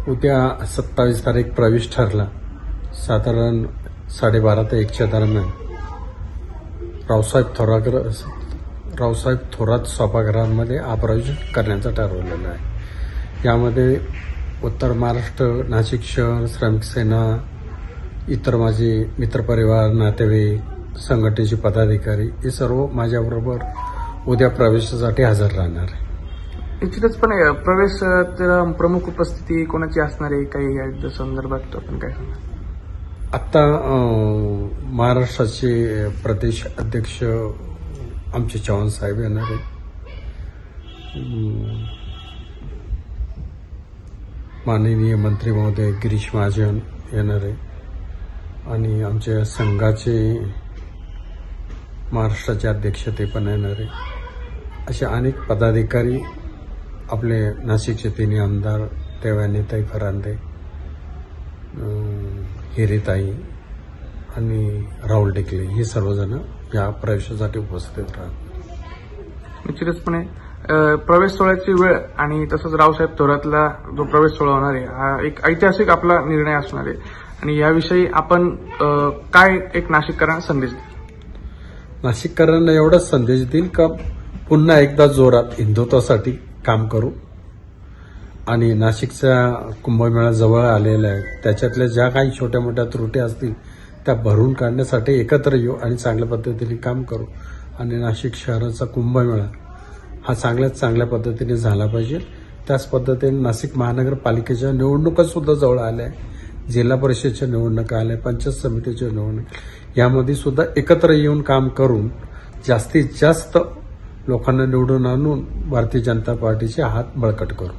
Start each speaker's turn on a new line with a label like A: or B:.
A: उद्या 27 तारीख प्रवेश ठरला. साधारण 12:30 ते 1च्या दरम्यान रावसाहेब थोरात सभागृहामध्ये प्रवेश करण्याचं ठरवलेलं आहे. यामध्ये उत्तर महाराष्ट्र, नाशिक शहर, श्रमिक सेना, इतर माझे मित्रपरिवार, नातेवाईक, संघटनेचे पदाधिकारी हे सर्व माझ्याबरोबर उद्या प्रवेशासाठी हजर राहणार आहे.
B: निश्चितचपणे प्रवेश प्रमुख उपस्थिती कोणाची असणार आहे, काही या संदर्भात आपण काय सांगा?
A: आता महाराष्ट्राचे प्रदेश अध्यक्ष आमचे चव्हाण साहेब येणार आहे. माननीय मंत्री महोदय गिरीश महाजन येणार आहे आणि आमच्या संघाचे महाराष्ट्राचे अध्यक्ष ते पण येणार आहे. असे अनेक पदाधिकारी, आपले नाशिकचे तिन्ही आमदार देवयानीताई फरांदे, हिरेताई आणि राहुल ढेकले हे सर्वजण या प्रवेशासाठी उपस्थित राहतात.
B: निश्चितचपणे प्रवेश सोहळ्याची वेळ आणि तसंच रावसाहेब थोरातला जो प्रवेश सोहळा होणार आहे हा एक ऐतिहासिक आपला निर्णय असणार आहे आणि याविषयी आपण काय एक नाशिककरांना संदेश देईल?
A: नाशिककरांना एवढाच संदेश देईल का पुन्हा एकदा जोरात हिंदुत्वासाठी काम करू आणि नाशिकचा कुंभमेळा जवळ आलेला आहे, त्याच्यातल्या ज्या काही छोट्या मोठ्या त्रुटी असतील त्या भरून काढण्यासाठी एकत्र येऊ आणि चांगल्या पद्धतीने काम करू आणि नाशिक शहराचा कुंभमेळा हा चांगल्या पद्धतीने झाला पाहिजे. त्याच पद्धतीने नाशिक महानगरपालिकेच्या निवडणुका सुद्धा जवळ आल्या आहे, जिल्हा परिषदेच्या निवडणुका आल्या, पंचायत समितीच्या निवडणुका, यामध्ये सुद्धा एकत्र येऊन काम करून जास्तीत जास्त लोकांना निवडून आणून भारतीय जनता पार्टीचे हात बळकट करू.